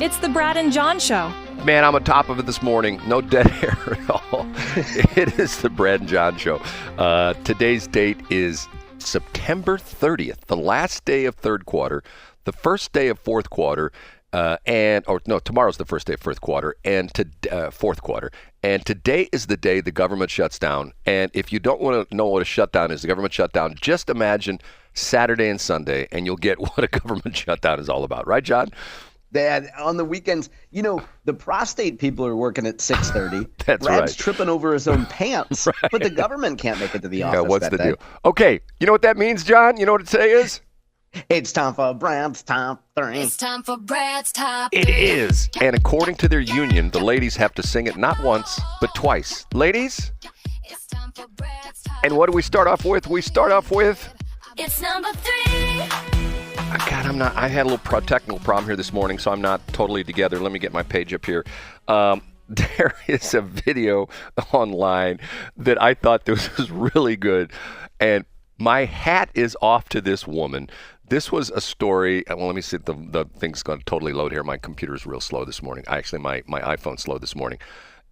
It's the Brad and John Show. Man, I'm on top of it this morning. No dead air at all. It is the Brad and John Show. Today's date is September 30th, the last day of third quarter, the first day of fourth quarter, tomorrow's the first day of fourth quarter, and fourth quarter. And today is the day the government shuts down. And if you don't want to know what a shutdown is, the government shutdown, just imagine Saturday and Sunday, and you'll get what a government shutdown is all about. Right, John? Dad, on the weekends, you know, the prostate people are working at 6:30. That's Brad's right. tripping over his own pants, right. But the government can't make it to the office. Yeah, what's the day. deal? Okay, you know what that means, John? You know what today is? It's time for Brad's Top 3. It's time for Brad's Top 3. It is. And according to their union, the ladies have to sing it not once, but twice. Ladies? It's time for Brad's Top. And what do we start off with? We start off with... It's number 3. God, I had a little technical problem here this morning, so I'm not totally together. Let me get my page up here. There is a video online that I thought this was really good, and my hat is off to this woman. This was a story. Well, let me see. The thing's going to totally load here. My computer's real slow this morning. Actually, my iPhone's slow this morning.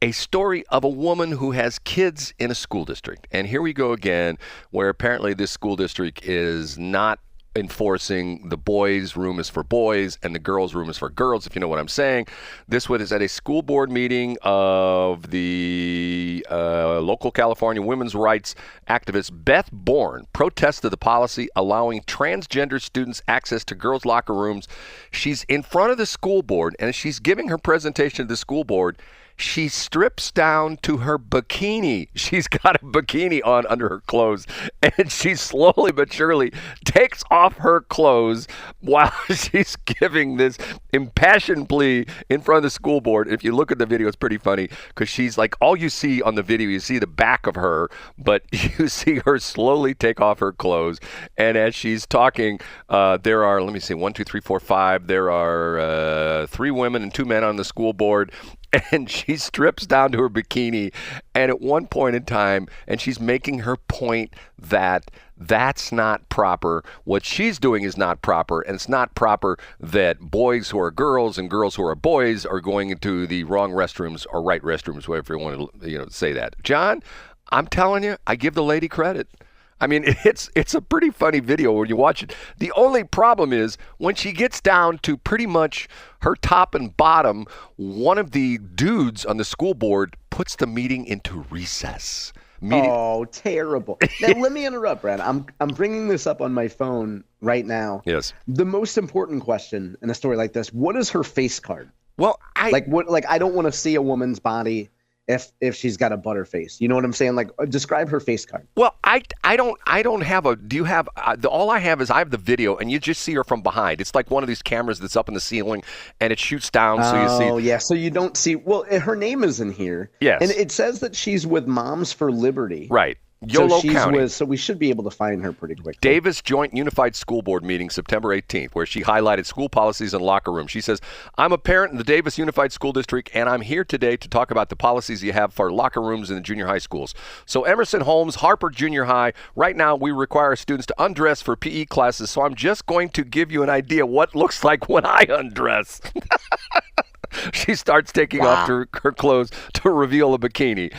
A story of a woman who has kids in a school district. And here we go again, where apparently this school district is not enforcing the boys' room is for boys and the girls' room is for girls, if you know what I'm saying. This was at a school board meeting of the local California women's rights activist Beth Bourne protested the policy allowing transgender students access to girls' locker rooms. She's in front of the school board, and as she's giving her presentation to the school board, she strips down to her bikini. She's got a bikini on under her clothes, and she slowly but surely takes off her clothes while she's giving this impassioned plea in front of the school board. If you look at the video, it's pretty funny because she's like, all you see on the video, you see the back of her, but you see her slowly take off her clothes. And as she's talking, there are, let me see, 1, 2, 3, 4, 5. There are 3 women and 2 men on the school board. And she strips down to her bikini, and at one point in time, and she's making her point that that's not proper. What she's doing is not proper, and it's not proper that boys who are girls and girls who are boys are going into the wrong restrooms or right restrooms, whatever you want to say that. John, I'm telling you, I give the lady credit. I mean, it's a pretty funny video when you watch it. The only problem is when she gets down to pretty much her top and bottom, one of the dudes on the school board puts the meeting into recess. Oh, terrible. Now, let me interrupt, Brad. I'm bringing this up on my phone right now. Yes. The most important question in a story like this, what is her face card? Well, I don't want to see a woman's body if she's got a butter face. You know what I'm saying? Like, describe her face card. Well, I don't have a, do you have, all I have is I have the video, and you just see her from behind. It's like one of these cameras that's up in the ceiling, and it shoots down, so you see. Oh, yeah, so you don't see, well, her name is in here. Yes. And it says that she's with Moms for Liberty. Right. Yolo County. So we should be able to find her pretty quickly. Davis Joint Unified School Board meeting September 18th, where she highlighted school policies and locker rooms. She says, I'm a parent in the Davis Unified School District, and I'm here today to talk about the policies you have for locker rooms in the junior high schools. So Emerson Holmes, Harper Junior High, right now we require students to undress for PE classes, so I'm just going to give you an idea what looks like when I undress. She starts taking off her clothes to reveal a bikini.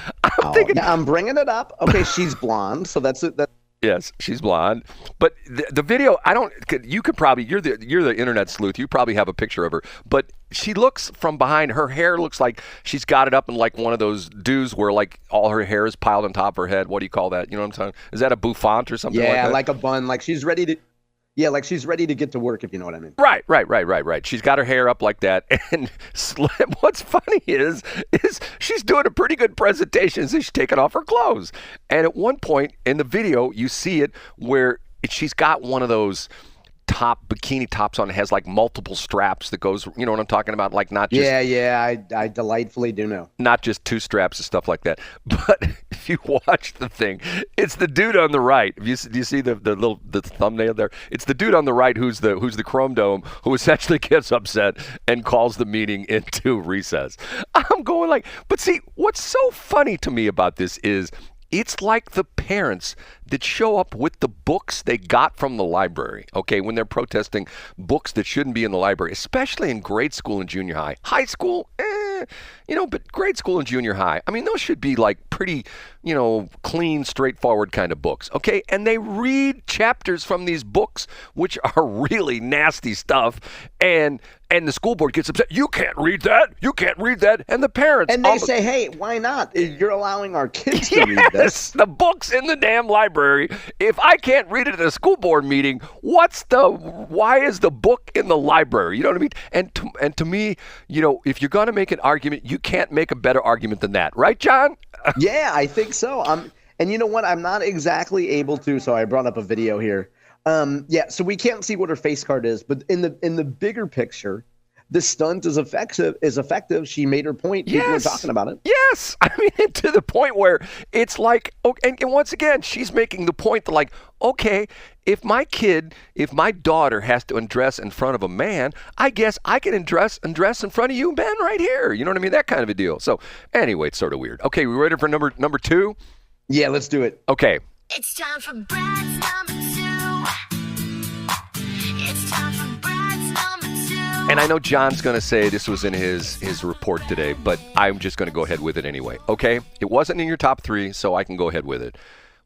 I'm bringing it up. Okay, she's blonde, so that's it. Yes, she's blonde. But the video, you could probably, you're the internet sleuth. You probably have a picture of her. But she looks from behind, her hair looks like she's got it up in like one of those do's where like all her hair is piled on top of her head. What do you call that? You know what I'm talking? Is that a bouffant or something like that? Yeah, like a bun. Like she's ready to. Yeah, like she's ready to get to work, if you know what I mean. Right. She's got her hair up like that. And what's funny is she's doing a pretty good presentation as she's taking off her clothes. And at one point in the video, you see it where she's got one of those bikini tops on. It has like multiple straps that goes, you know what I'm talking about? Like not just... Yeah, I delightfully do know. Not just 2 straps and stuff like that. But if you watch the thing, it's the dude on the right. Do you see the thumbnail there? It's the dude on the right who's the Chrome Dome, who essentially gets upset and calls the meeting into recess. I'm going like, but see, what's so funny to me about this is It's like the parents that show up with the books they got from the library, okay, when they're protesting books that shouldn't be in the library, especially in grade school and junior high. High school, but grade school and junior high, I mean, those should be like pretty, clean, straightforward kind of books, okay? And they read chapters from these books, which are really nasty stuff, and the school board gets upset. You can't read that. You can't read that. And the parents. And they say, hey, why not? You're allowing our kids to read this. The book's in the damn library. If I can't read it at a school board meeting, why is the book in the library? You know what I mean? And to me, if you're going to make an argument, you can't make a better argument than that. Right, John? Yeah, I think so. And you know what? I'm not exactly able to. So I brought up a video here. So we can't see what her face card is, but in the bigger picture, the stunt is effective. She made her point. People are talking about it. Yes. I mean, to the point where it's like, okay, and once again, she's making the point that like, okay, if my daughter has to undress in front of a man, I guess I can undress in front of you men right here. You know what I mean? That kind of a deal. So anyway, it's sort of weird. Okay, we ready for number 2? Yeah, let's do it. Okay. It's time for Brad's number 2. It's time for Brad's number 2. And I know John's going to say this was in his report today, but I'm just going to go ahead with it anyway. Okay? It wasn't in your top 3, so I can go ahead with it.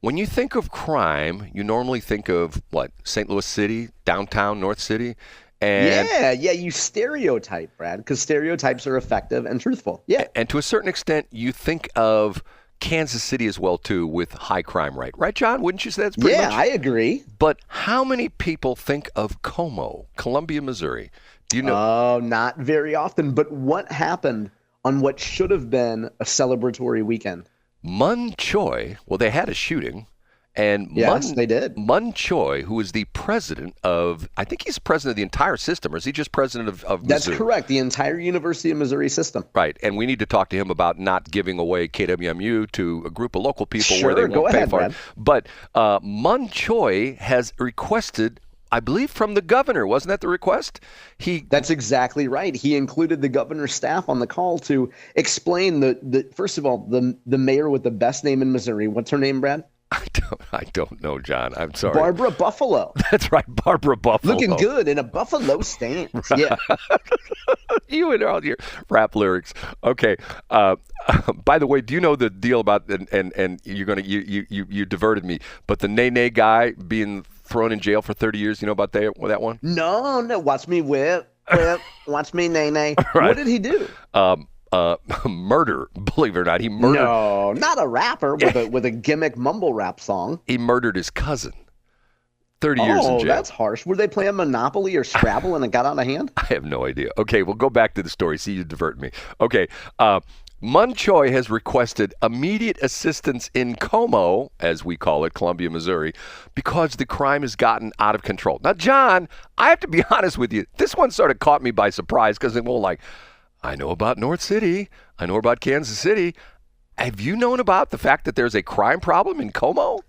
When you think of crime, you normally think of, what, St. Louis City, downtown North City? And you stereotype, Brad, because stereotypes are effective and truthful. Yeah. And to a certain extent, you think of Kansas City as well, too, with high crime rate. Right, John? Wouldn't you say that's pretty much? Yeah, I agree. But how many people think of Como, Columbia, Missouri? Do you know? Oh, not very often. But what happened on what should have been a celebratory weekend? Mun Choi, well, they had a shooting. And yes, they did. Mun Choi, who is the president of, I think he's president of the entire system, or is he just president of Missouri? That's correct, the entire University of Missouri system. Right, and we need to talk to him about not giving away KWMU to a group of local people where they won't pay for it. But Mun Choi has requested, I believe, from the governor. Wasn't that the request? That's exactly right. He included the governor's staff on the call to explain the first of all, the mayor with the best name in Missouri. What's her name, Brad? I don't know, John. I'm sorry. Barbara Buffaloe. That's right, Barbara Buffaloe. Looking good in a Buffalo stance. Yeah. You and all your rap lyrics. Okay. By the way, do you know the deal about and you're gonna you diverted me, but the Nay guy being thrown in jail for 30 years? You know about that one? No. Watch me whip. Watch me Nay. Right. What did he do? Murder, believe it or not. He murdered. No, not a rapper with a gimmick mumble rap song. He murdered his cousin. 30 years in jail. Oh, that's harsh. Were they playing Monopoly or Scrabble and it got out of hand? I have no idea. Okay, we'll go back to the story. See, you divert me. Okay, Mun Choi has requested immediate assistance in Como, as we call it, Columbia, Missouri, because the crime has gotten out of control. Now, John, I have to be honest with you. This one sort of caught me by surprise because it won't I know about North City. I know about Kansas City. Have you known about the fact that there's a crime problem in Como?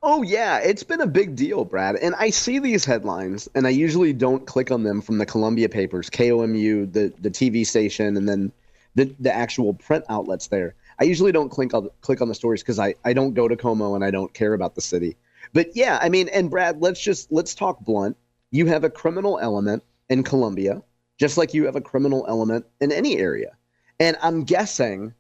Oh, yeah. It's been a big deal, Brad. And I see these headlines, and I usually don't click on them from the Columbia papers, KOMU, the TV station, and then the actual print outlets there. I usually don't click on the stories because I don't go to Como and I don't care about the city. But, yeah, I mean, and Brad, let's talk blunt. You have a criminal element in Columbia, just like you have a criminal element in any area. And I'm guessing,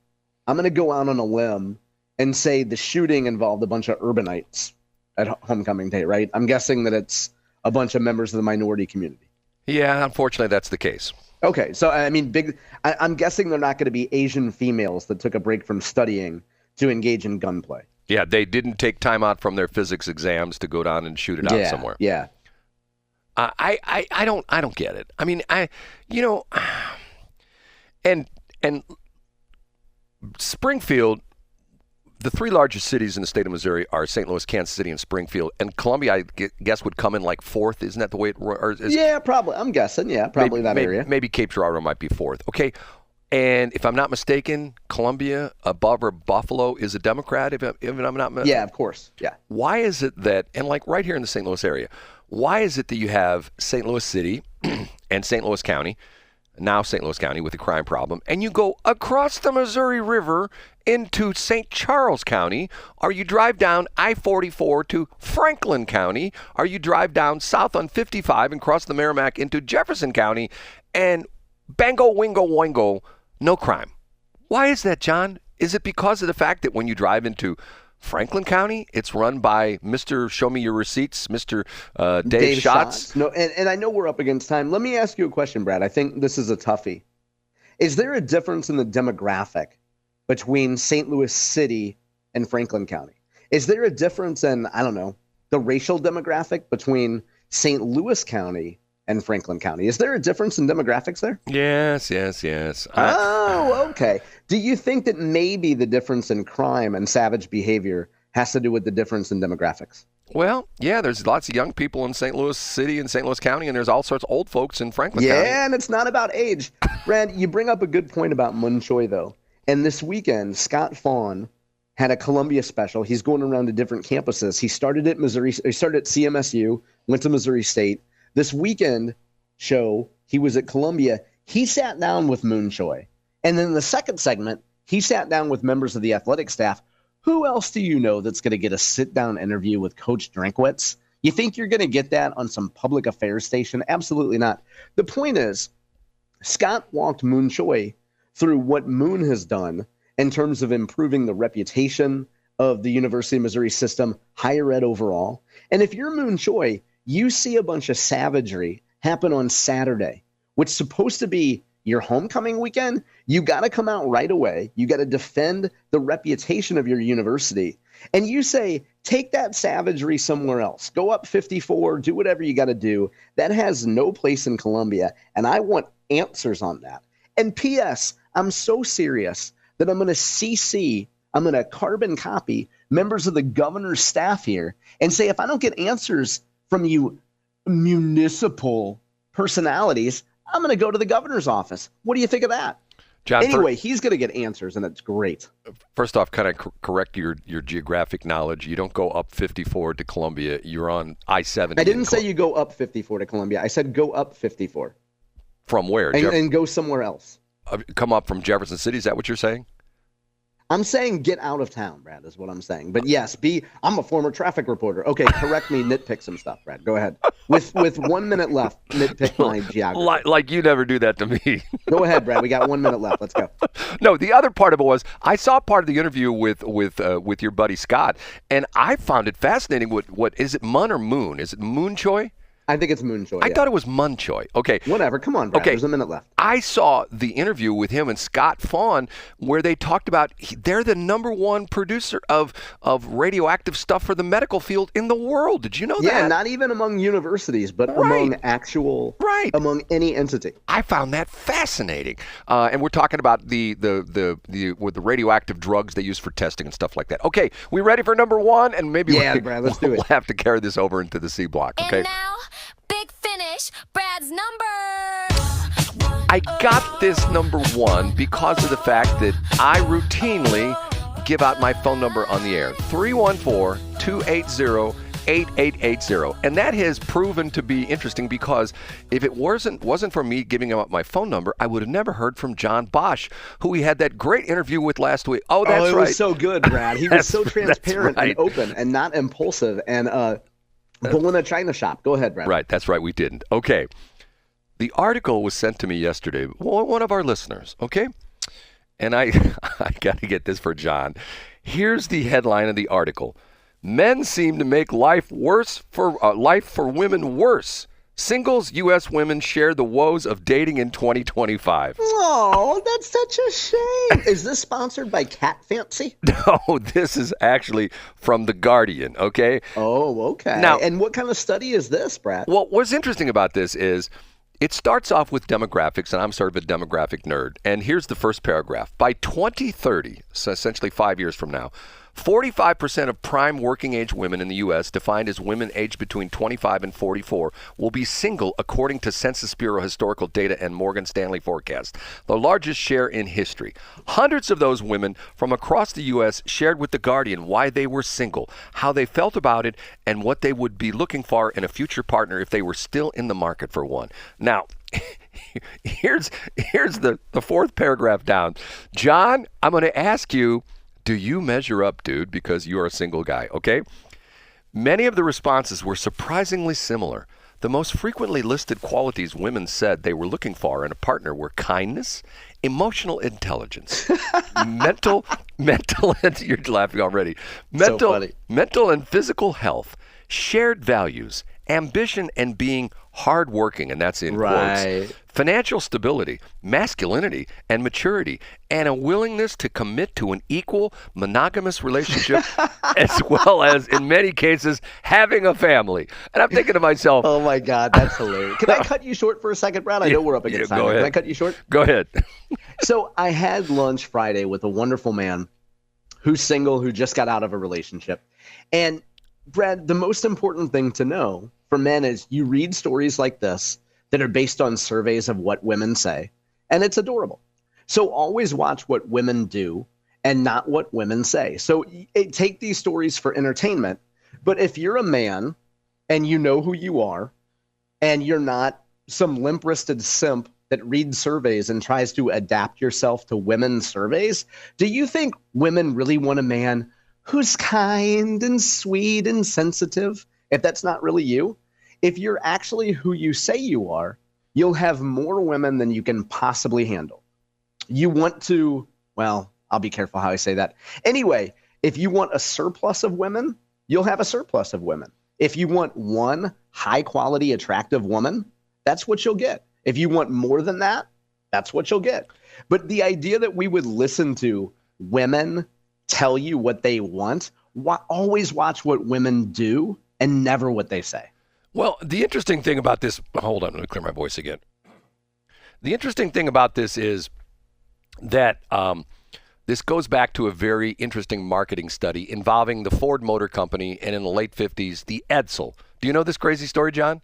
I'm going to go out on a limb and say the shooting involved a bunch of urbanites at homecoming day, right? I'm guessing that it's a bunch of members of the minority community. Yeah, unfortunately, that's the case. Okay, so I mean, I'm guessing they're not going to be Asian females that took a break from studying to engage in gunplay. Yeah, they didn't take time out from their physics exams to go down and shoot it out somewhere. Yeah. I don't get it. I mean, and Springfield, the 3 largest cities in the state of Missouri are St. Louis, Kansas City, and Springfield. And Columbia, I guess, would come in like 4th. Isn't that the way it is? Yeah, probably. I'm guessing. Yeah, probably that area. Maybe Cape Girardeau might be 4th. Okay. And if I'm not mistaken, Columbia, above Buffaloe, is a Democrat. If I'm not mistaken. Yeah, of course. Yeah. Why is it that, and like right here in the St. Louis area, why is it that you have St. Louis City and St. Louis County, now St. Louis County with the crime problem, and you go across the Missouri River into St. Charles County, or you drive down I-44 to Franklin County, or you drive down south on 55 and cross the Merrimack into Jefferson County, and bango, wingo, wingo, no crime. Why is that, John? Is it because of the fact that when you drive into Franklin County, it's run by Mr. Show Me Your Receipts, Mr. Dave Schatz? No, and I know we're up against time. Let me ask you a question, Brad. I think this is a toughie. Is there a difference in the demographic between St. Louis City and Franklin County? Is there a difference in, I don't know, the racial demographic between St. Louis County and Franklin County? Is there a difference in demographics there? Yes. Oh, okay. Do you think that maybe the difference in crime and savage behavior has to do with the difference in demographics? Well, yeah, there's lots of young people in St. Louis City and St. Louis County, and there's all sorts of old folks in Franklin County. Yeah, and it's not about age. Brad, you bring up a good point about Mun Choi, though. And this weekend, Scott Faughn had a Columbia special. He's going around to different campuses. He started at Missouri. He started at CMSU, went to Missouri State. This weekend show, he was at Columbia. He sat down with Mun Choi. And then in the second segment, he sat down with members of the athletic staff. Who else do you know that's going to get a sit-down interview with Coach Drinkwitz? You think you're going to get that on some public affairs station? Absolutely not. The point is, Scott walked Mun Choi through what Moon has done in terms of improving the reputation of the University of Missouri system, higher ed overall. And if you're Mun Choi, you see a bunch of savagery happen on Saturday, which is supposed to be your homecoming weekend. You got to come out right away. You got to defend the reputation of your university. And you say, take that savagery somewhere else. Go up 54, do whatever you got to do. That has no place in Columbia. And I want answers on that. And P.S., I'm so serious that I'm going to carbon copy members of the governor's staff here and say, if I don't get answers from you municipal personalities, I'm going to go to the governor's office. What do you think of that? John, anyway, he's going to get answers, and it's great. First off, kind of correct your geographic knowledge. You don't go up 54 to Columbia. You're on I-70. I didn't say you go up 54 to Columbia. I said go up 54. From where? And go somewhere else. Come up from Jefferson City? Is that what you're saying? I'm saying get out of town, Brad, is what I'm saying. But yes, I'm a former traffic reporter. Okay, correct me, nitpick some stuff, Brad. Go ahead. With 1 minute left, nitpick my geography. Like you never do that to me. Go ahead, Brad. We got 1 minute left. Let's go. No, the other part of it was I saw part of the interview with your buddy Scott, and I found it fascinating. What is it, Mun or Moon? Is it Mun Choi? I think it's Mun Choi. I thought it was Mun Choi. Okay. Whatever. Come on, Brad. Okay. There's a minute left. I saw the interview with him and Scott Faughn where they talked about they're the number one producer of radioactive stuff for the medical field in the world. Did you know that? Yeah, not even among universities, but among among any entity. I found that fascinating. And we're talking about the radioactive drugs they use for testing and stuff like that. Okay, we ready for number one? And maybe Brad, let's do it. We'll have to carry this over into the C block. Okay. And now, big finish, Brad's number. I got this number one because of the fact that I routinely give out my phone number on the air, 314-280-8880. And that has proven to be interesting because if it wasn't for me giving out my phone number, I would have never heard from John Bosch, who we had that great interview with last week. Oh, that's right. It was so good, Brad. He was so transparent and open and not impulsive and bull in a china shop. Go ahead, Brad. Right, that's right. We didn't. Okay. The article was sent to me yesterday, one of our listeners, okay? And I got to get this for John. Here's the headline of the article. Men seem to make life for women worse. Singles U.S. women share the woes of dating in 2025. Oh, that's such a shame. Is this sponsored by Cat Fancy? No, this is actually from The Guardian, okay? Oh, okay. Now, and what kind of study is this, Brad? Well, what's interesting about this is it starts off with demographics, and I'm sort of a demographic nerd. And here's the first paragraph. By 2030, so essentially 5 years from now, 45% of prime working age women in the U.S., defined as women aged between 25 and 44, will be single according to Census Bureau historical data and Morgan Stanley forecast, the largest share in history. Hundreds of those women from across the U.S. shared with The Guardian why they were single, how they felt about it, and what they would be looking for in a future partner if they were still in the market for one. Now, Here's the fourth paragraph down. John, I'm going to ask you, do you measure up, dude? Because you're a single guy, okay? Many of the responses were surprisingly similar. The most frequently listed qualities women said they were looking for in a partner were kindness, emotional intelligence, mental, you're laughing already, mental and physical health, shared values, ambition, and being hardworking, and that's in quotes, financial stability, masculinity, and maturity, and a willingness to commit to an equal monogamous relationship, as well as, in many cases, having a family. And I'm thinking to myself, oh my God, that's hilarious. Can I cut you short for a second, Brad? I know we're up against time. Can I cut you short? Go ahead. So I had lunch Friday with a wonderful man who's single, who just got out of a relationship. And Brad, the most important thing to know for men is you read stories like this that are based on surveys of what women say, and it's adorable. So always watch what women do and not what women say. So take these stories for entertainment, but if you're a man and you know who you are and you're not some limp-wristed simp that reads surveys and tries to adapt yourself to women's surveys, do you think women really want a man who's kind and sweet and sensitive, if that's not really you? If you're actually who you say you are, you'll have more women than you can possibly handle. You want to, well, I'll be careful how I say that. Anyway, if you want a surplus of women, you'll have a surplus of women. If you want one high-quality, attractive woman, that's what you'll get. If you want more than that, that's what you'll get. But the idea that we would listen to women tell you what they want, always watch what women do and never what they say. Well, the interesting thing about this, hold on, let me clear my voice again. The interesting thing about this is that this goes back to a very interesting marketing study involving the Ford Motor Company and in the late 50s, the Edsel. Do you know this crazy story, John?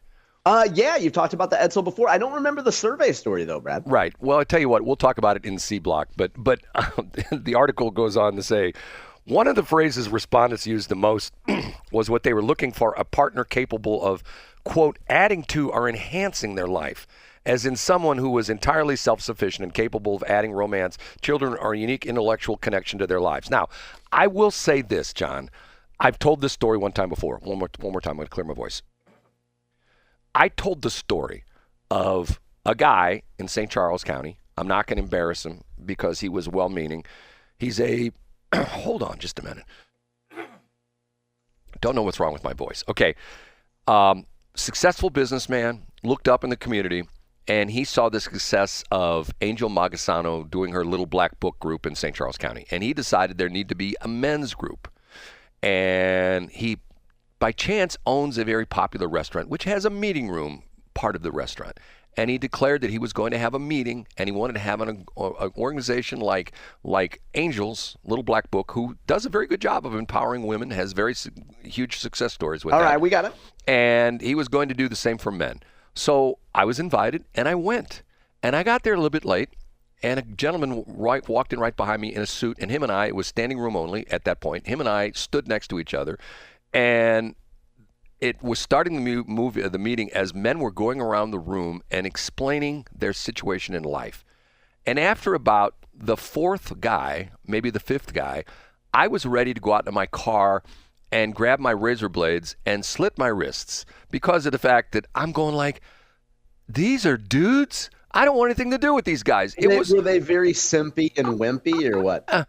Yeah, you've talked about the Edsel before. I don't remember the survey story, though, Brad. Right. Well, I tell you what, we'll talk about it in C Block. But the article goes on to say, one of the phrases respondents used the most was what they were looking for, a partner capable of, quote, adding to or enhancing their life, as in someone who was entirely self-sufficient and capable of adding romance, children, or a unique intellectual connection to their lives. Now, I will say this, John. I've told this story one time before. One more time, I'm going to clear my voice. I told the story of a guy in St. Charles County. I'm not going to embarrass him because he was well-meaning. He's a, hold on just a minute. Don't know what's wrong with my voice. Okay. Successful businessman, looked up in the community, and he saw the success of Angel Magasano doing her Little Black Book group in St. Charles County. And he decided there needed to be a men's group. And he, by chance, owns a very popular restaurant, which has a meeting room part of the restaurant. And he declared that he was going to have a meeting, and he wanted to have an organization like Angel's Little Black Book, who does a very good job of empowering women, has very huge success stories with that. All right, we got it. And he was going to do the same for men. So I was invited, and I went. And I got there a little bit late, and a gentleman walked in right behind me in a suit, and him and I, it was standing room only at that point, him and I stood next to each other, and it was starting the meeting as men were going around the room and explaining their situation in life. And after about the fourth guy, maybe the fifth guy, I was ready to go out to my car and grab my razor blades and slit my wrists because of the fact that I'm going like, these are dudes? I don't want anything to do with these guys. Were they very simpy and wimpy or what?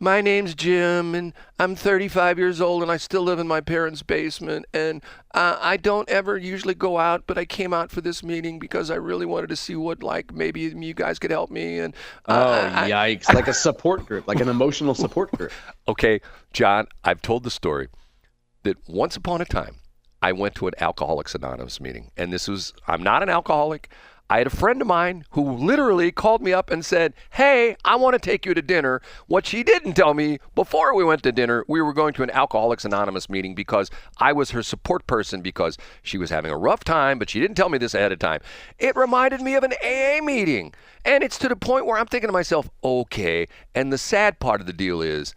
My name's Jim, and I'm 35 years old, and I still live in my parents' basement, and I don't ever usually go out, but I came out for this meeting because I really wanted to see what, like, maybe you guys could help me. And yikes. Like a support group, like an emotional support group. Okay, John, I've told the story that once upon a time, I went to an Alcoholics Anonymous meeting, and I'm not an alcoholic. I had a friend of mine who literally called me up and said, hey, I want to take you to dinner. What she didn't tell me, before we went to dinner, we were going to an Alcoholics Anonymous meeting because I was her support person because she was having a rough time, but she didn't tell me this ahead of time. It reminded me of an AA meeting. And it's to the point where I'm thinking to myself, okay. And the sad part of the deal is,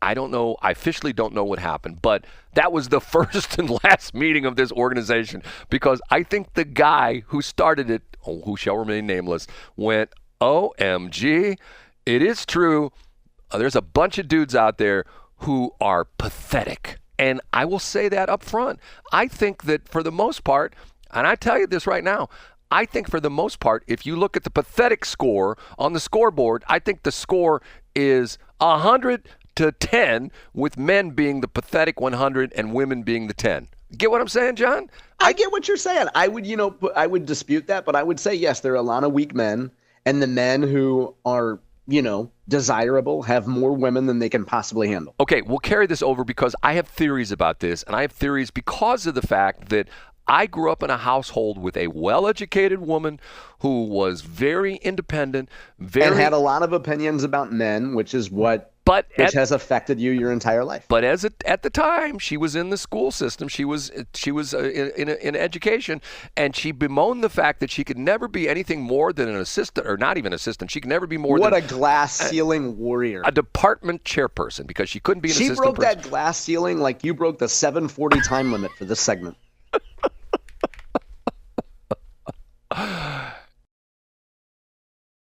I don't know. I officially don't know what happened, but that was the first and last meeting of this organization because I think the guy who started it who shall remain nameless, went, OMG, it is true. There's a bunch of dudes out there who are pathetic. And I will say that up front. I think that for the most part, and I tell you this right now, I think for the most part, if you look at the pathetic score on the scoreboard, I think the score is 100 to 10, with men being the pathetic 100 and women being the 10. Get what I'm saying, John? I get what you're saying. I would dispute that, but I would say, yes, there are a lot of weak men, and the men who are, desirable have more women than they can possibly handle. Okay, we'll carry this over because I have theories about this, and I have theories because of the fact that I grew up in a household with a well-educated woman who was very independent, and had a lot of opinions about men, which is what has affected you your entire life. But at the time, she was in the school system. She was in education, and she bemoaned the fact that she could never be anything more than an assistant, or not even assistant. She could never be more than a glass ceiling warrior, a department chairperson, because she couldn't be an assistant. She broke that glass ceiling like you broke the 7:40 time limit for this segment.